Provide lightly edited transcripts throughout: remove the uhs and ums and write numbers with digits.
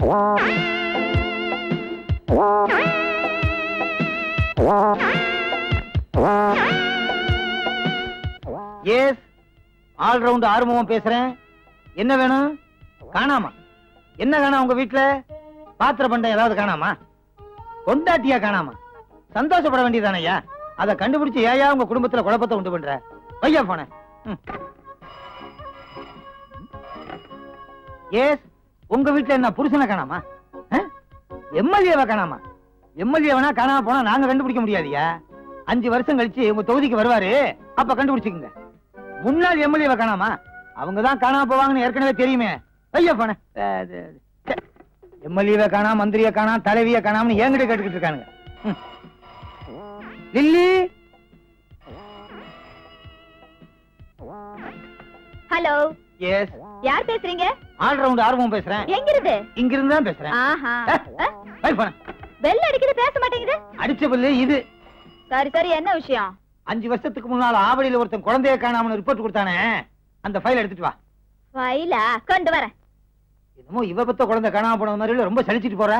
S, all round Arumugam பேசுறேன். என்ன வேணும்? காணாமா? என்ன காணாம உங்க வீட்டுல? பாத்திர பண்டம் ஏதாவது காணாமா? கொண்டாட்டியா காணாமா? சந்தோஷப்பட வேண்டியதானையா? அதை கண்டுபிடிச்சு ஏயா உங்க குடும்பத்துல குழப்பத்தை உண்டு பண்ற? பையா போன. எஸ், உங்க வீட்டுல என்ன புருஷனை காணாமா? எம்எல்ஏவை காணாமா? எம்எல்ஏவனா காணாம போனா நாங்க கண்டுபிடிக்க முடியாதியா? 5 வருஷம் கழிச்சு உங்க தொகுதிக்கு வருவாரு, அப்ப கண்டுபிடிச்சுக்குங்க. முன்னாள் எம்எல்ஏவை காணாமா? அவங்கதான் காணாம போவாங்கன்னு ஏற்கனவே தெரியுமே. ஐயா போன. எம்எல்ஏவை காணா, மந்திரியை காணா, தலைவியை காணாமனு என்கிட்ட கேட்டுக்கிட்டு இருக்கானுங்க. லில்லி. ஹலோ. எஸ். யார் பேசுறீங்க? ஆல் ரவுண்ட் ஆர்வம் பேசுறேன். எங்க இருந்து? இங்க இருந்து தான் பேசுறேன். ஆஹா. பெல் அடிக்குது, பேச மாட்டேங்குது. அடிச்ச பெல் இது. சரி சரி, என்ன விஷயம்? 5 வருஷத்துக்கு முன்னால ஆவடியில ஒருத்தன் குழந்தைய காணாமனு ரிப்போர்ட் கொடுத்தானே, அந்த ஃபைல் எடுத்துட்டு வா. ஃபைலா? கொண்டு வரேன். என்னமோ இவ பத்த குழந்தை காணாம போன மாதிரி ரொம்ப சலிச்சிட்டு போற.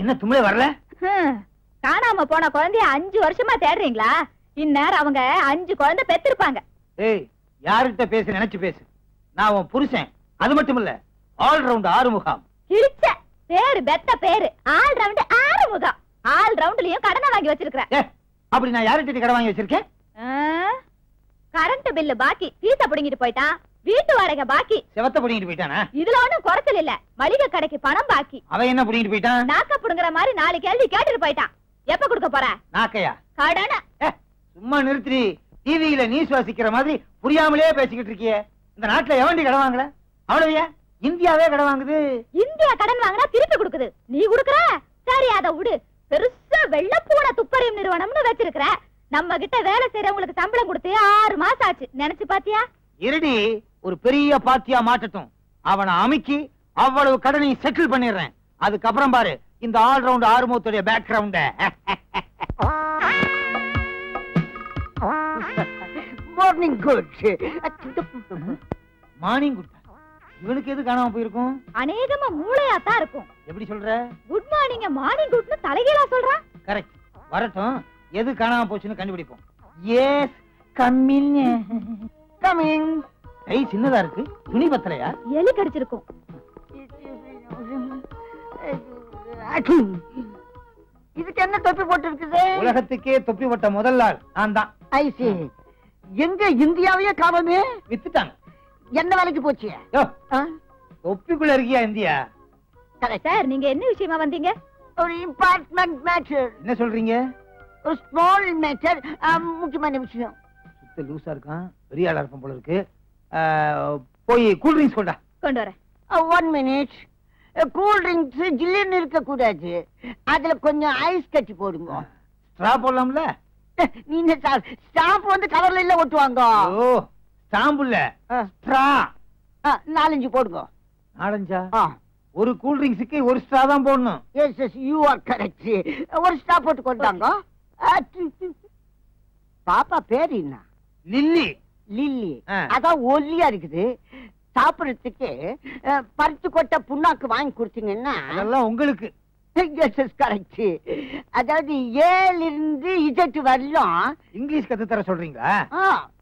என்ன தும்ளே வரல? காணாம போன குழந்தைய 5 வருஷமா தேடுறீங்களா? இந்நேரம் அவங்க 5 குழந்தை பெத்திருப்பாங்க. ஏய், யார்கிட்ட பேச நினைச்சு பேசு. நான் உன் புருஷன். அது மட்டும் இல்ல, ஆல் ரவுண்ட் ஆறுமுகம். கிழிச்ச பேரு, பெத்த பேரு. All round Arumugam. ஆல் ரவுண்ட்லயும் கடனை வாங்கி வச்சிருக்கேன். அப்படி நான் யார்கிட்ட கடன் வாங்கி வச்சிருக்கேன்? கரண்ட் பில்லு பாக்கி, பீச புடிங்கிட்டு போயிட்டான். வீட்டு வாடகை பாக்கி, செவத்த புடிங்கிட்டு போயிட்டானா? இதுல ஒண்ணும் குறைச்சல் இல்ல. மளிகை கடைக்கு பணம் பாக்கி. அவன் என்ன புடிங்கிட்டு போயிட்டான்? நாக்க புடுங்குற மாதிரி 4 கேள்வி கேட்டுட்டு போயிட்டான். எப்ப கொடுக்க போற? நாக்கையா? கடனை. சும்மா நிறுத்தி. டிவியில நியூஸ் வாசிக்கிற மாதிரி புரியாமலே பேசிக்கிட்டு இருக்கியே. இந்த நாட்டுல எவண்டி கடன் வாங்கல? அவ்வளவுயா? இந்தியாவே கடன் வாங்குது. இந்தியா கடன் வாங்கினா திருப்பி கொடுக்குது. நீ குடுக்கற? சரி, அத விடு. பெருசா வெள்ளப்பூன துப்பறியும் நிறுவனம்னு வச்சிருக்கிற. நம்ம கிட்ட வேலை செய்யறவங்களுக்கு சம்பளம் கொடுத்து 6 மாசம் ஆச்சு. நினைச்சு பாத்தியா? இருடி, ஒரு பெரிய பாத்தியா மாட்டட்டும். அவனை அமுக்கி அவ்வளவு கடனையும் செட்டில் பண்ணிடுறேன். அதுக்கப்புறம் பாரு இந்த ஆல் ரவுண்ட் ஆறுமுகத்துடைய background. Morning good. Morning good. இவனுக்கு எது காணாம போயிருக்கும்? அநேகமா மூளையா தான் இருக்கும். எப்படி சொல்ற? குட் மார்னிங் மார்னிங் குட்னு தலைகீழா சொல்றா. கரெக்ட். வரட்டும், எது காணாம போச்சுன்னு கண்டுபிடிப்போம். S, coming. கம்மிங். கை சின்னதா இருக்கு. துணி பத்தலையா? எலி கடிச்சிருக்கும். இதுக்கு என்ன தொப்பி போட்டு இருக்குது? உலகத்துக்கே தொப்பி போட்ட முதல் ஆள் நான் தான். ஐசி. எங்க இந்தியாவையே காவமே வித்துட்டாங்க. என்ன வேலைக்கு போச்சு? தொப்பிக்குள்ள இருக்கியா இந்தியா? சார், நீங்க என்ன விஷயமா வந்தீங்க? ஒரு இம்பார்ட்டன்ட் மேட்டர். என்ன சொல்றீங்க? ஒரு ஸ்மால் மேட்டர், முக்கியமான விஷயம். சுத்த லூசா இருக்கான். பெரிய ஆளா இருப்பான் போல இருக்கு. போய் கூல் ட்ரிங்க்ஸ் கொண்டா. கொண்டு வரேன். 1 மினிட். கூல் ட்ரிங்க்ஸ் ஜில்லுன்னு இருக்க கூடாது. அதுல கொஞ்சம் ஐஸ் கட்டி போடுங்க. ஸ்ட்ரா போடலாம்ல? நீங்க ஸ்டாம்ப் வந்து கவர்ல இல்ல ஒட்டுவாங்க. ஓ, ஸ்டாம்ப் இல்ல, ஸ்ட்ரா. 4-5 போடுங்க. 4-5? ஒரு கூல் ட்ரிங்க்ஸ்க்கு ஒரு ஸ்ட்ரா தான் போடணும். Yes yes, you are correct. ஒரு ஸ்ட்ரா போட்டு கொண்டாங்க. பாப்பா பேரு என்ன? லில்லி. லில்லி. அதான் ஒல்லியா இருக்குது. சாப்பிடறதுக்கு பருத்தி கொட்டை புண்ணாக்கு வாங்கி கொடுத்தீங்கன்னா அதெல்லாம் உங்களுக்கு. கரெக்ட். அதாவது ஏலிருந்து இஜெட் வரலாம் இங்கிலீஷ் கத்து தர சொல்றீங்களா?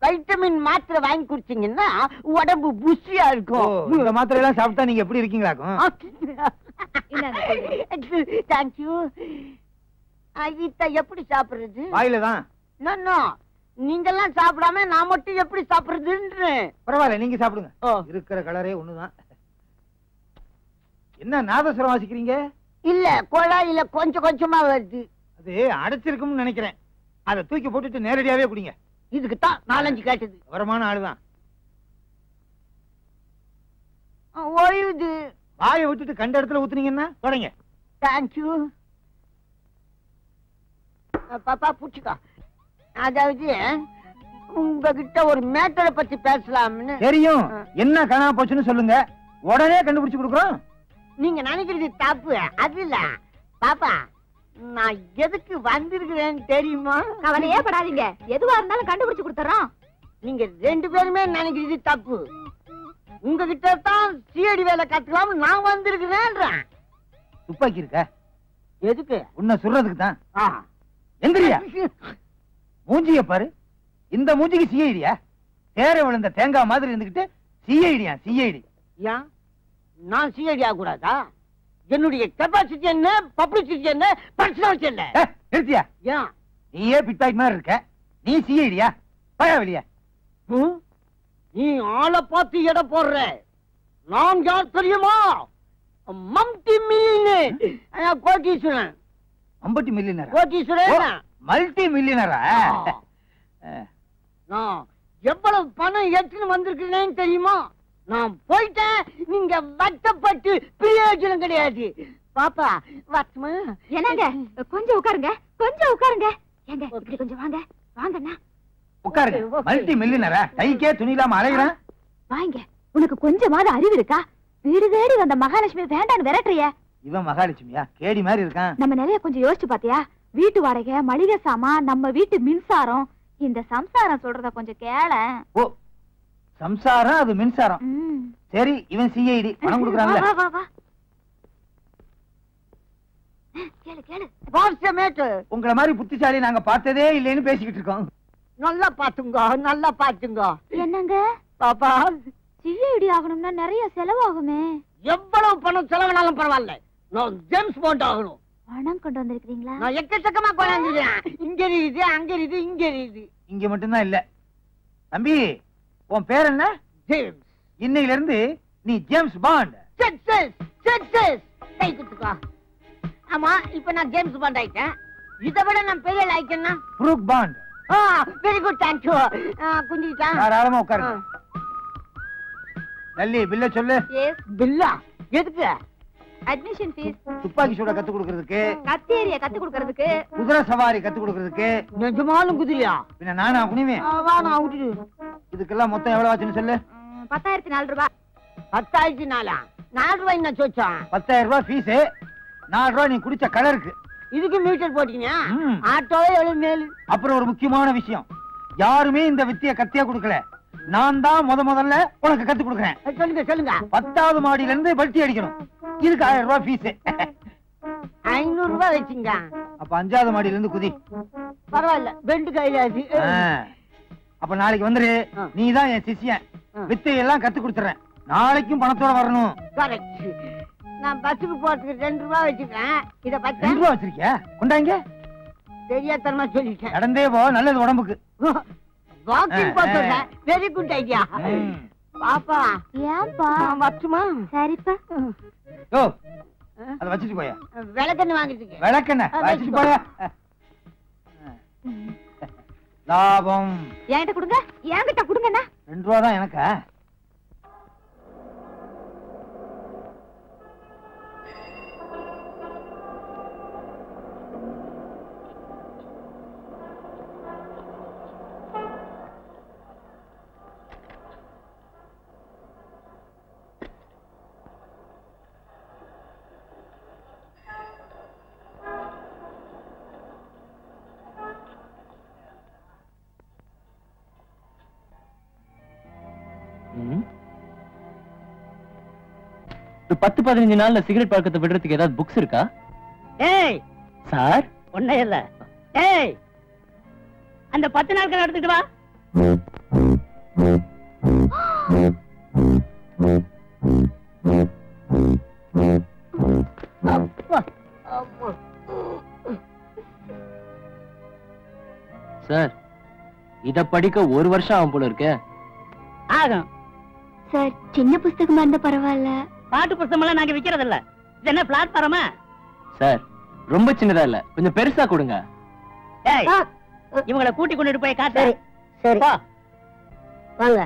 வைட்டமின் மாத்திரை வாங்கி குடிச்சீங்கன்னா உடம்பு புஷியா இருக்கும். இந்த மாத்திரை எல்லாம் சாப்பிட்டா நீங்க எப்படி இருக்கீங்களாக்கும்? தேங்க்யூ. இத எப்படி சாப்பிடுறது? வாயில தான். நீங்கெல்லாம் சாப்பிடாம நான் மட்டும் எப்படி சாப்பிடுறதுன்னு? பரவாயில்ல, நீங்க சாப்பிடுங்க. இருக்கிற கலரே ஒண்ணுதான். என்ன நாதஸ்வரம் வாசிக்கிறீங்க? இல்ல, குழாயில கொஞ்சம் கொஞ்சமா வருது. அது அடைச்சிருக்கும்னு நினைக்கிறேன். அதை தூக்கி போட்டுட்டு நேரடியாவே குடிங்க. இதுக்கு தான் 4-5 கேட்டது. வரமான ஆளுதான். ஓய்வுது. வாயை விட்டுட்டு கண்ட இடத்துல ஊத்துனீங்கன்னா தொடங்க. தேங்க்யூ. பாப்பா புடிச்சுக்கா. அதாவது உங்ககிட்ட ஒரு மேட்டரை பத்தி பேசலாம்னு. தெரியும். என்ன காணாம போச்சுன்னு சொல்லுங்க, உடனே கண்டுபிடிச்சு கொடுக்குறோம். நீங்க நினைக்கிறது தப்பு. அது இல்ல பாப்பா, நான் எதுக்கு வந்திருக்கிறேன்னு தெரியுமா? கவலையே படாதீங்க, எதுவா இருந்தாலும் கண்டுபிடிச்சு கொடுத்துறோம். நீங்க 2 பேருமே நினைக்கிறது தப்பு. உங்ககிட்ட தான் சிஐடி வேலை கத்துக்கலாம் நான் வந்திருக்கிறேன். துப்பாக்கி இருக்க எதுக்கு? உன்னை சொல்றதுக்கு தான். எந்திரியா, மூஞ்சிய பாரு. இந்த மூஞ்சிக்கு சிஐடியா? தேர விழுந்த தேங்காய் மாதிரி இருந்துகிட்டு சிஐடியா? சிஐடி ஏன் நான் சிஐடி ஆக கூடாதா? என்னுடைய கெப்பாசிட்டி என்ன, பப்ளிசிட்டி என்ன, பர்சனாலிட்டி என்ன? நிறுத்தியா? ஏன் நீயே பிட்டாய் மாதிரி இருக்க, நீ சிஐடியா? பயா வெளியா. நீ ஆளை பார்த்து எடை போடுற. நான் யார் தெரியுமா? மம்டி மில்லியனர், கோட்டீஸ்வரன். அம்பட்டி மில்லியனர்? கோட்டீஸ்வரன், மல்டி மில்லியனரா? நான் எவ்வளவு பணம் எடுத்துன்னு வந்திருக்கிறேன்னு தெரியுமா? நான் போயிட்டேன், நீங்க வட்டப்பட்டு பிரயோஜனம் கிடையாது. பாப்பா வட்டமா? என்னங்க கொஞ்சம் உட்காருங்க, கொஞ்சம் உட்காருங்க. ஏங்க இப்படி கொஞ்சம் வாங்க, வாங்கண்ணா உட்காருங்க. மல்டி மில்லியனரா? கைக்கே துணி இல்லாம அலைகிறான். வாங்க. உனக்கு கொஞ்சமாவது அறிவு இருக்கா? வீடு தேடி வந்த மகாலட்சுமி வேண்டான்னு விரட்டுறிய. இவன் மகாலட்சுமியா? கேடி மாதிரி இருக்கான். நம்ம நிலைய கொஞ்சம் யோசிச்சு பாத்தியா? வீட்டு வாடகை, மளிகை சாமான், நம்ம வீட்டு மின்சாரம். இந்த சம்சாரம் சொல்றத கொஞ்சம் கேள. ஓ, சம்சாரம் அது மின்சாரம். சரி, இவன் சிஐடி, பணம் கொடுக்குறாங்க. வா வா வா, கேளு கேளு. உங்களை மாதிரி புத்திசாலி நாங்க பார்த்ததே இல்லைன்னு பேசிக்கிட்டு இருக்கோம். நல்லா பாத்துங்க, நல்லா பாத்துங்க. என்னங்க பாப்பா, சிஐடி ஆகணும்னா நிறைய செலவாகுமே. எவ்வளவு பணம் செலவானாலும் பரவாயில்ல, நான் ஜேம்ஸ் பாண்ட் ஆகணும். பணம் கொண்டு வந்திருக்கீங்களா? நான் எக்கச்சக்கமா கொண்டாந்துருக்கேன். இங்க இருக்குது, அங்க இருக்குது, இங்க இருக்குது. இங்க மட்டும்தான் இல்ல. தம்பி, உன் பேர் என்ன? ஜேம்ஸ். இன்னையில இருந்து நீ ஜேம்ஸ் பாண்ட். Success, success. கை குத்துக்கோ. ஆமா, இப்ப நான் ஜேம்ஸ் பாண்ட் ஆயிட்டேன். இதை விட நான் பெரிய ஆயிட்டேன்னா Brooke Bond. Very good, thank you. குஞ்சிட்டா தாராளமா உட்காருங்க. நல்லி பில்ல சொல்லு. பில்லா எதுக்கு? அட்மிஷன் ஃபீஸ், துப்பாக்கி சூட கத்து கொடுக்கிறதுக்கு, கத்தேரிய கத்து கொடுக்கிறதுக்கு, குதிரை சவாரி கத்து கொடுக்கிறதுக்கு. நிஜமாலும் குதிரையா? பின்ன நானா குனிவேன்? வாடா விட்டுடு. இதுக்கெல்லாம் மொத்தம் எவ்வளவு ஆச்சுன்னு சொல்லு. 10,004 ரூபாய். 10,004? 4 ரூபாய் என்ன சொச்சான்? 10,000 ரூபாய் ஃபீஸ், 4 ரூபாய் நீ குடிச்ச கலருக்கு. இதுக்கு மீட்டர் போட்டீங்க? ஆட்டோவே எவ்வளவு மேலு. அப்புறம் ஒரு முக்கியமான விஷயம், யாருமே இந்த வித்திய கத்தியா கொடுக்கல. நான் தான் முதல்ல உனக்கு கத்து கொடுக்குறேன். சொல்லுங்க சொல்லுங்க. 10வது மாடியில இருந்து பல்ட்டி அடிக்கணும். இதுக்கு 1000 ரூபாய் ஃபீஸ். 500 ரூபாய் வச்சுங்க. அப்ப 5வது மாடியில இருந்து குதி. பரவாயில்ல, ரெண்டு கையில. அப்ப நாளைக்கு வந்துரு. நீதான் என் சிஷ்யன். வித்தையெல்லாம் கத்து கொடுத்துறேன். நாளைக்கும் பணத்தோட வரணும். கரெக்ட். நான் பஸ்ஸுக்கு போறதுக்கு 2 ரூபாய் வச்சுக்கிறேன். இத 2 ரூபாய் வச்சிருக்கியா? கொண்டாங்க. தெரியாதனமா சொல்லிட்டேன். நடந்தே போ, நல்லது உடம்புக்கு. வாக்கிங் போறேன். Very good idea. பாப்பா, ஏன்பா? வச்சுமா? சரிப்பா. ஓ, அத வச்சிட்டு போயா. விளக்கெண்ணெய் வாங்கிட்டு. விளக்கெண்ணெய் வச்சிட்டு போயா. லாபம் என்கிட்ட கொடுங்க, என்கிட்ட கொடுங்கண்ணா. 2 ரூபாய் தான் எனக்கா? ஒரு 10-15 நாள்ல சிகரெட் பழக்கத்தை விடுறதுக்கு ஏதாவது புக்ஸ் இருக்கா? ஏய் சார், ஒண்ணே இல்ல. ஏய், அந்த 10 நாட்கள் எடுத்துட்டு வா. சார், இத படிக்க 1 வருஷம் ஆகும் போல இருக்கே. ஆகும் சார். சின்ன புஸ்தகமா இருந்தா பரவாயில்ல. பாட்டு புஸ்தகம் எல்லாம் நாங்க விக்கிறது இல்ல. இது என்ன பிளாட்ஃபார்மா? சார், ரொம்ப சின்னதா இல்ல, கொஞ்சம் பெருசா கொடுங்க. ஏய், இவங்களை கூட்டி கொண்டு போய் காட்டு. சரி, வாங்க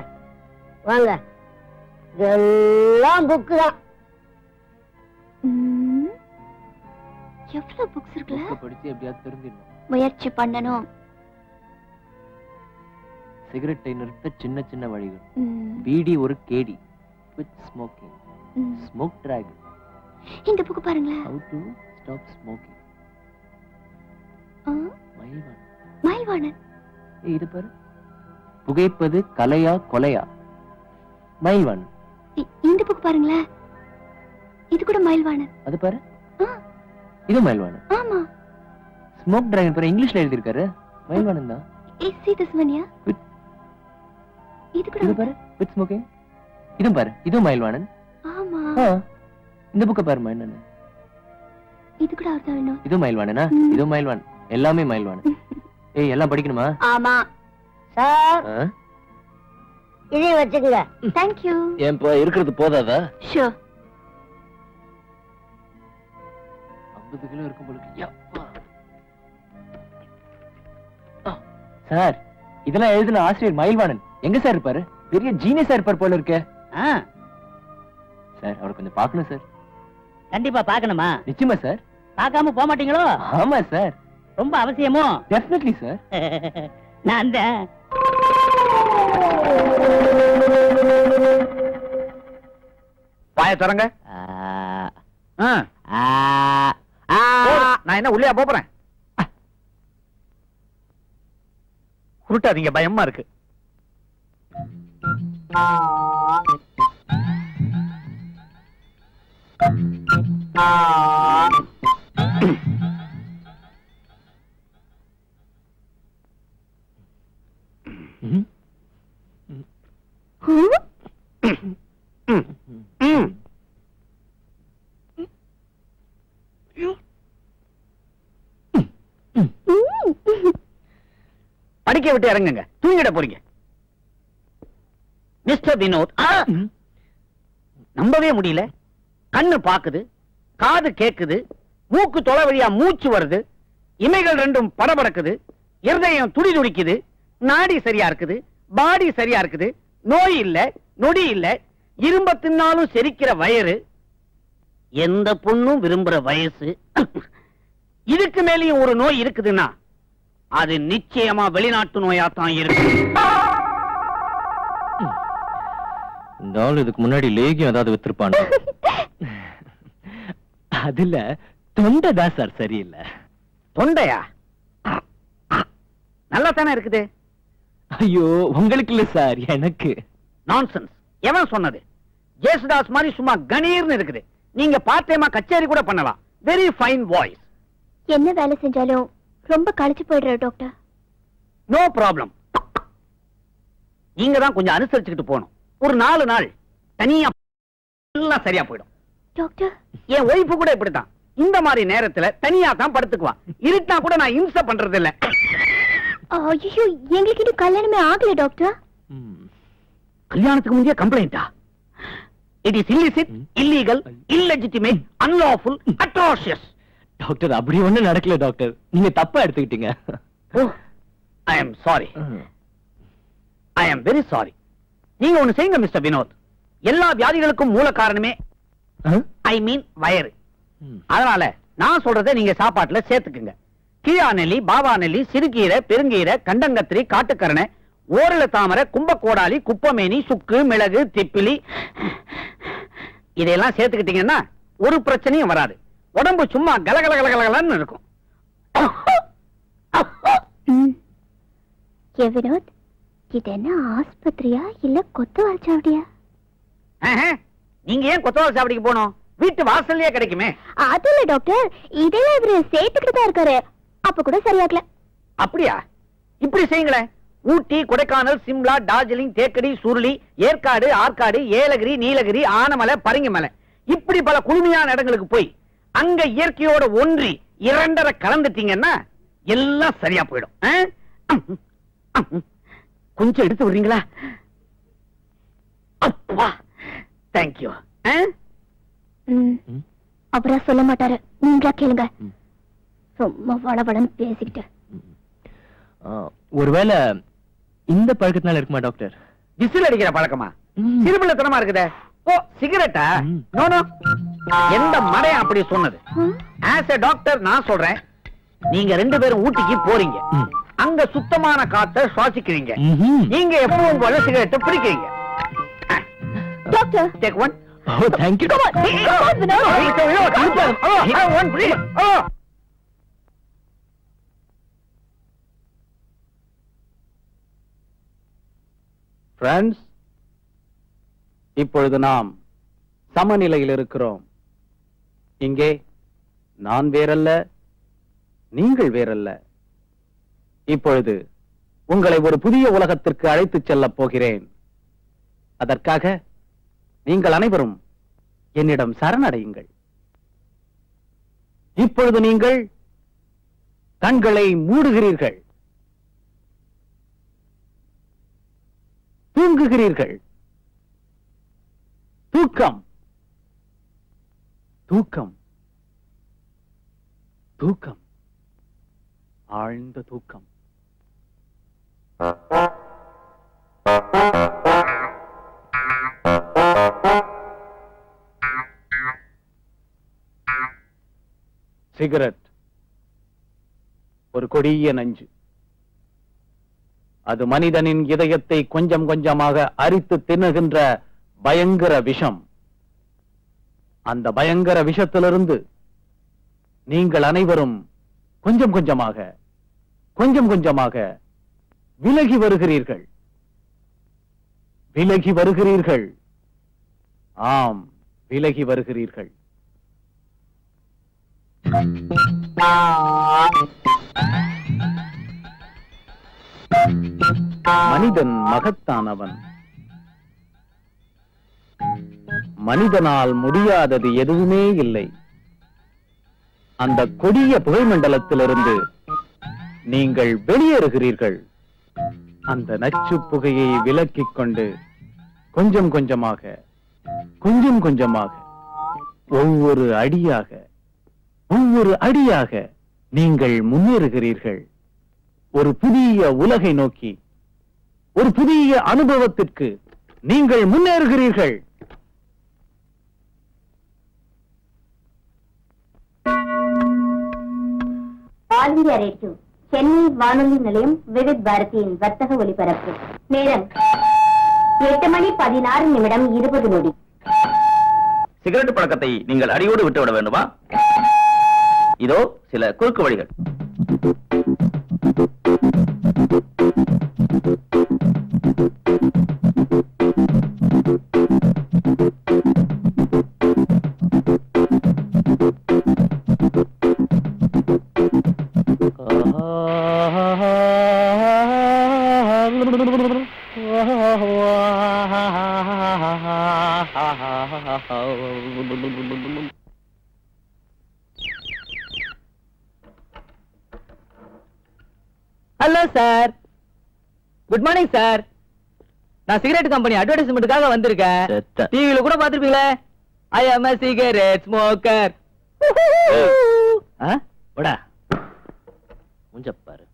வாங்க. எல்லாம் புக்கு தான். எவ்வளவு புக்ஸ் இருக்குல்ல? படிச்சு எப்படியாவது தெரிஞ்சிடணும். முயற்சி பண்ணணும். சிகரெட்டை நிறுத்த சின்ன சின்ன வழிகள். பீடி ஒரு கேடி. Quit smoking. Smoke dragon. இந்த புக் பாருங்களேன். How to stop smoking. மயில்வாணன். மயில்வாணன். இது பாரு. புகைப்பது கலையா கொலையா? மயில்வாணன். இந்த புக் பாருங்களேன், இது கூட மயில்வாணன். அது பாரு, இது மயில்வாணன். ஆமா, ஸ்மோக் டிராகன் பாரு, இங்கிலீஷ்ல எழுதி இருக்காரு. மயில்வாணன் தான். இது கூட பாரு, வித் ஸ்மோக்கிங். இதுவும் பாரு, இதுவும் மயில்வாணன். ஆமா, இந்த புக்க பாரு மயில்வாணன். இது கூட அவர்தான் வேணும். இதுவும் மயில்வாணனா? இதுவும் மயில்வாணன். எல்லாமே மயில்வாணன். ஏய், எல்லாம் படிக்கணுமா? ஆமா சார், இதையும் வச்சுக்கங்க. Thank you. ஏன்பா இருக்கிறது போதாதா? Sure. 50 கிலோ இருக்கும் போல. சார், இதெல்லாம் எழுதின ஆசிரியர் மயில்வாணன் எங்க சார் இருப்பாரு? பெரிய ஜீனியஸா இருப்பார் போல இருக்கே. சார், அவரை கொஞ்சம் பார்க்கணும் சார். கண்டிப்பா பாக்கணுமா? நிச்சயமா சார். பார்க்காம போக மாட்டீங்களோ? ஆமா சார். ரொம்ப அவசியமோ? Definitely sir. நான் வாய தரங்க. நான் என்ன உள்ளே போறேன்? உருட்டாதீங்க, பயமா இருக்கு. படிக்க விட்டு இறங்குங்க, தூங்கிட போறீங்க. மிஸ்டர் வினோத், நம்பவே முடியல. கண்ணு பாக்குது, காது கேக்குது, மூக்கு தொலை வழியா மூச்சு வருது, இமைகள் ரெண்டும் படபடக்குது, இருதயம் துடி துடிக்குது, நாடி சரியா இருக்குது, பாடி சரியா இருக்குது, நோய் இல்ல, நொடி இல்ல, இரும்ப தின்னாலும் செரிக்கிற வயிறு, எந்த பொண்ணும் விரும்புற வயசு. இதுக்கு மேலேயும் ஒரு நோய் இருக்குதுன்னா அது நிச்சயமா வெளிநாட்டு நோயாத்தான் இருக்கு. இந்த ஆள் இதுக்கு முன்னாடி லேகியம் ஏதாவது வித்திருப்பான். அதுல தொண்டைதான் சார் சரியில்லை. தொண்டையா? நல்லா தானே இருக்குது. ஐயோ, உங்களுக்கு இல்ல சார், எனக்கு. நான்சென்ஸ். எவன் சொன்னது? ஜேசுதாஸ் மாதிரி சும்மா கணீர்னு இருக்குது. நீங்க பார்ட் டைமா கச்சேரி கூட பண்ணலாம். Very fine voice. என்ன வேலை செஞ்சாலும் ரொம்ப களைச்சு போயிடுற டாக்டர். No problem. நீங்க தான் கொஞ்சம் அனுசரிச்சுக்கிட்டு போகணும். ஒரு 4 நாள் தனியா எல்லாம் சரியா போயிடும். டாக்டர், என் ஒய்ஃபு கூட இப்படித்தான். இந்த மாதிரி நேரத்துல தனியா தான் படுத்துக்குவான். இருட்டா கூட நான் இம்சை பண்றது இல்ல. ஐயோ, எங்களுக்கு இன்னும் கல்யாணமே ஆகல டாக்டர். கல்யாணத்துக்கு முந்தைய கம்ப்ளைண்டா? It is illicit, illegal, illegitimate, unlawful, atrocious. Doctor, அப்படி ஒண்ணும் நடக்கல டாக்டர். நீங்க தப்பா எடுத்துக்கிட்டீங்க. I am sorry. I am very sorry. நீங்க ஒண்ணு செய்யுங்க மிஸ்டர் வினோத். எல்லா வியாதிகளுக்கும் மூல காரணமே ஐ மீன் வயிறு. அதனால நான் சொல்றதை நீங்க சாப்பாட்டுல சேர்த்துக்குங்க. கீழா நெல்லி, பாபா நெல்லி, சிறுகீரை, பெருங்கீரை, கண்டங்கத்திரி, காட்டுக்கரணை, ஓரல தாமரை, கும்பக்கோடாலி, குப்பமேனி, சுக்கு, மிளகு, திப்பிலி, இதையெல்லாம் சேர்த்துக்கிட்டீங்கன்னா ஒரு பிரச்சனையும் வராது. உடம்பு சும்மா கலகலகலகலன்னு இருக்கும். வினோத், இது என்ன ஆஸ்பத்திரியா இல்ல கொத்தவால் சாவடியா? நீங்க ஏன் கொத்தவால் சாவடிக்கு போனோம்? வீட்டு வாசல்லயே கிடைக்குமே. அது இல்ல டாக்டர், இதெல்லாம் இவரு சேர்த்துக்கிட்டு தான் இருக்காரு. அப்ப கூட சரியாகல. அப்படியா? இப்படி செய்யுங்களேன். ஊட்டி, கொடைக்கானல், சிம்லா, டார்ஜிலிங், தேக்கடி, சுருளி, ஏற்காடு, ஆற்காடு, ஏலகிரி, நீலகிரி, ஆனமலை, பரங்கிமலை, இப்படி பல குளுமையான இடங்களுக்கு போய் அங்க இயற்கையோட ஒன்றி 2.5 கலந்துட்டீங்கன்னா எல்லாம் சரியா போயிடும். கொஞ்சம் எடுத்து விடுறீங்களா? அப்பா, தேங்க்யூ. அப்புறம் சொல்ல மாட்டாரு, நீங்களா கேளுங்க. ரொம்ப வளவளன்னு பேசிக்கிட்டு. ஒருவேளை இந்த பழக்கத்தினால இருக்குமா டாக்டர்? விசில் அடிக்கிற பழக்கமா? சிறுபிள்ளைத்தனமா இருக்குதே. ஓ, சிகரெட்டா? நோ நோ, எந்த மடையா அப்படி சொன்னது? ஆஸ் எ டாக்டர் நான் சொல்றேன், நீங்க 2 பேரும் ஊட்டிக்கு போறீங்க. அங்க சுத்தமான காத்தை சுவாசிக்கிறீங்க. நீங்க எப்பவும் போல சிகரெட்டை பிடிக்கிறீங்க. Doctor, take one. Oh, thank you. Come on, Vinod. Friends, இப்பொழுது நாம் சமநிலையில் இருக்கிறோம். இங்கே நான் வேறல்ல, நீங்கள் வேறல்ல. இப்பொழுது உங்களை ஒரு புதிய உலகத்திற்கு அழைத்துச் செல்லப் போகிறேன். அதற்காக நீங்கள் அனைவரும் என்னிடம் சரணடையுங்கள். இப்பொழுது நீங்கள் கண்களை மூடுகிறீர்கள், தூங்குகிறீர்கள். தூக்கம், தூக்கம், தூக்கம், ஆழ்ந்த தூக்கம். சிகரெட் ஒரு கொடிய நஞ்சு. அது மனிதனின் இதயத்தை கொஞ்சம் கொஞ்சமாக அரித்து தின்னுகின்ற பயங்கர விஷம். அந்த பயங்கர விஷத்திலிருந்து நீங்கள் அனைவரும் கொஞ்சம் கொஞ்சமாக கொஞ்சம் கொஞ்சமாக விலகி வருகிறீர்கள், விலகி வருகிறீர்கள். ஆம், விலகி வருகிறீர்கள். மனிதன் மகத்தானவன். மனிதனால் முடியாதது எதுவுமே இல்லை. அந்த கொடிய புகைமண்டலத்திலிருந்து நீங்கள் வெளியேறுகிறீர்கள். அந்த நச்சு புகையை விலக்கிக் கொண்டு கொஞ்சம் கொஞ்சமாக கொஞ்சம் கொஞ்சமாக ஒவ்வொரு அடியாக ஒவ்வொரு அடியாக நீங்கள் முன்னேறுகிறீர்கள். ஒரு புதிய உலகை நோக்கி, ஒரு புதிய அனுபவத்திற்கு நீங்கள் முன்னேறுகிறீர்கள். ஆல் இந்தியா ரேடியோ சென்னை வானொலி நிலையம் விவித் பாரதியின் வர்த்தக ஒலிபரப்பு நேரம் 8:16:20. சிகரெட் பழக்கத்தை நீங்கள் அடியோடு விட்டுவிட வேண்டுமா? இதோ சில குறுக்கு வழிகள். Hello sir, good morning sir. நான் சிகரெட் கம்பெனி அட்வர்டைஸ்மெண்ட்டுக்காக வந்திருக்கேன். டிவில கூட பாத்துருப்பீங்களே, ஐ அம் a cigarette smoker. போடா முஞ்ச பாரு.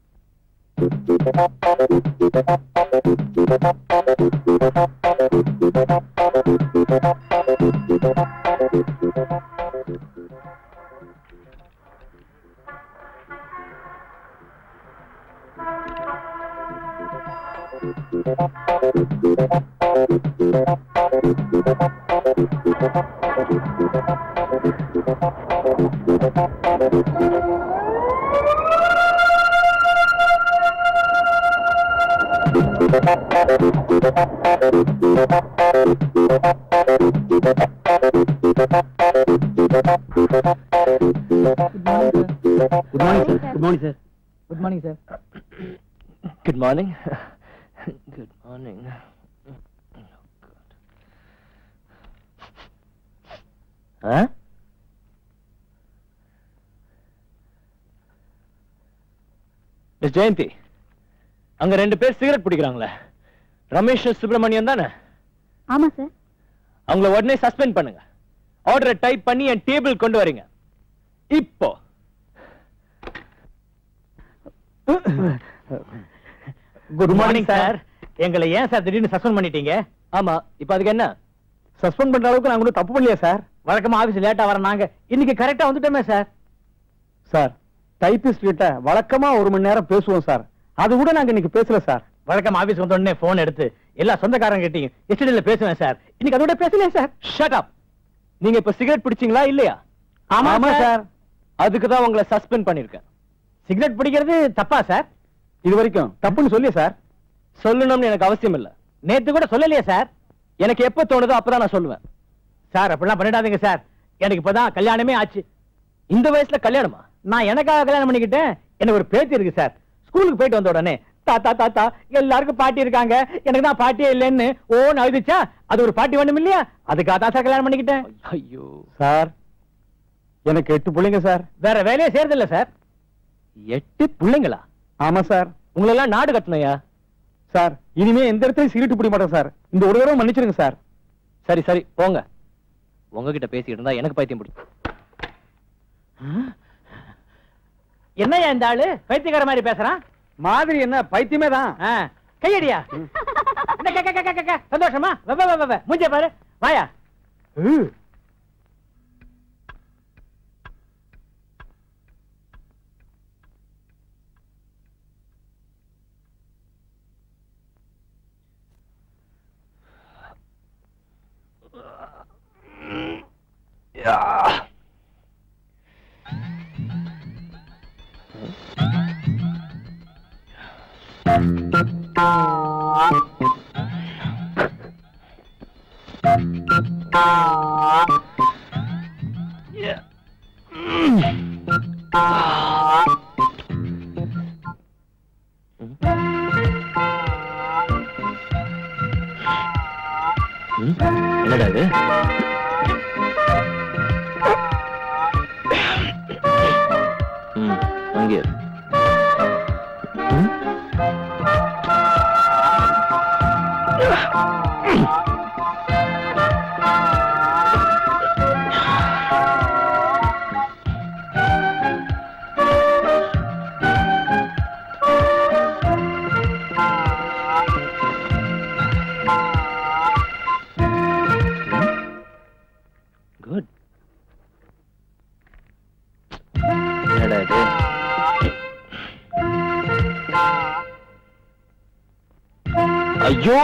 Good morning sir. Good morning. Good morning. Miss Jayanthi, அங்க 2 பேர் சிகரெட் பிடிக்கிறாங்களே, ரமேஷ் சுப்பிரமணியம் தானே? ஆமா சார். அவங்கள உடனே சஸ்பெண்ட் பண்ணுங்க. ஆர்டரை டைப் பண்ணி என் டேபிள் கொண்டு வரீங்க இப்போ. Good morning sir. எங்களை ஏன் சார் திடீர்னு சஸ்பெண்ட் பண்ணிட்டீங்க? ஆமா, இப்ப அதுக்கு என்ன? சஸ்பெண்ட் பண்ற அளவுக்கு நாங்க ஒன்றும் தப்பு பண்ணலையா சார்? வழக்கமா ஆபீஸ் லேட்டா வர நாங்க இன்னைக்கு கரெக்டா வந்துட்டோமே சார். சார், டைபிஸ்ட் கிட்ட வழக்கமா 1 மணி நேரம் பேசுவோம் சார். அது கூட நாங்க இன்னைக்கு பேசல சார். வழக்கமா ஆபீஸ் வந்த உடனே போன் எடுத்து எல்லா சொந்தக்காரங்க கிட்டயும் எஸ்டேட்ல பேசுவேன் சார். இன்னைக்கு அதோட பேசலையா சார்? Shut up. நீங்க இப்ப சிகரெட் பிடிச்சீங்களா இல்லையா? ஆமா சார். அதுக்கு தான் உங்களை சஸ்பெண்ட் பண்ணிருக்கேன். சிகரெட் பிடிக்கிறது தப்பா சார்? இது வரைக்கும் தப்புன்னு சொல்லியே சார். சொல்லணும்னு எனக்கு அவசியம் இல்ல. நேத்து கூட சொல்லலையே சார். எனக்கு எப்ப தோணுதோ அப்பதான் நான் சொல்லுவேன். சார் அப்படிலாம் பண்ணிடாதீங்க சார். எனக்கு இப்பதான் கல்யாணமே ஆச்சு. இந்த வயசுல கல்யாணமா? நான் எனக்காக கல்யாணம் பண்ணிக்கிட்டேன். எனக்கு ஒரு பேத்தி இருக்கு சார். ஸ்கூலுக்கு போயிட்டு வந்த உடனே தாத்தா தாத்தா எல்லாருக்கும் பாட்டி இருக்காங்க, எனக்கு தான் பாட்டியே இல்லைன்னு ஓன்னு அழுதுச்சா, அது ஒரு பாட்டி வேணும் இல்லையா, அதுக்காக தான் சார் கல்யாணம் பண்ணிக்கிட்டேன். ஐயோ சார், எனக்கு 8 பிள்ளைங்க சார். வேற வேலையே செய்யறது இல்ல சார். 8 பிள்ளைங்களா? ஆமா சார். உங்களெல்லாம் நாடு கட்டணையா சார்? இனிமே எந்த இடத்தையும் சிகரெட் பிடிக்க மாட்டேன் சார். இந்த ஒரு தடவை மன்னிச்சிருங்க சார். சரி சரி போங்க. உங்ககிட்ட பேசிட்டு இருந்தா எனக்கு பைத்தியம் பிடிக்கும். என்னையா இந்த ஆளு பைத்தியக்கார மாதிரி பேசுறான்? மாதிரி என்ன, பைத்தியமே தான். கையடியா. சந்தோஷமா? மூஞ்ச பாரு, வாயா. என்னடா இது? அங்கே குட். என்னடா இது? ஐயோ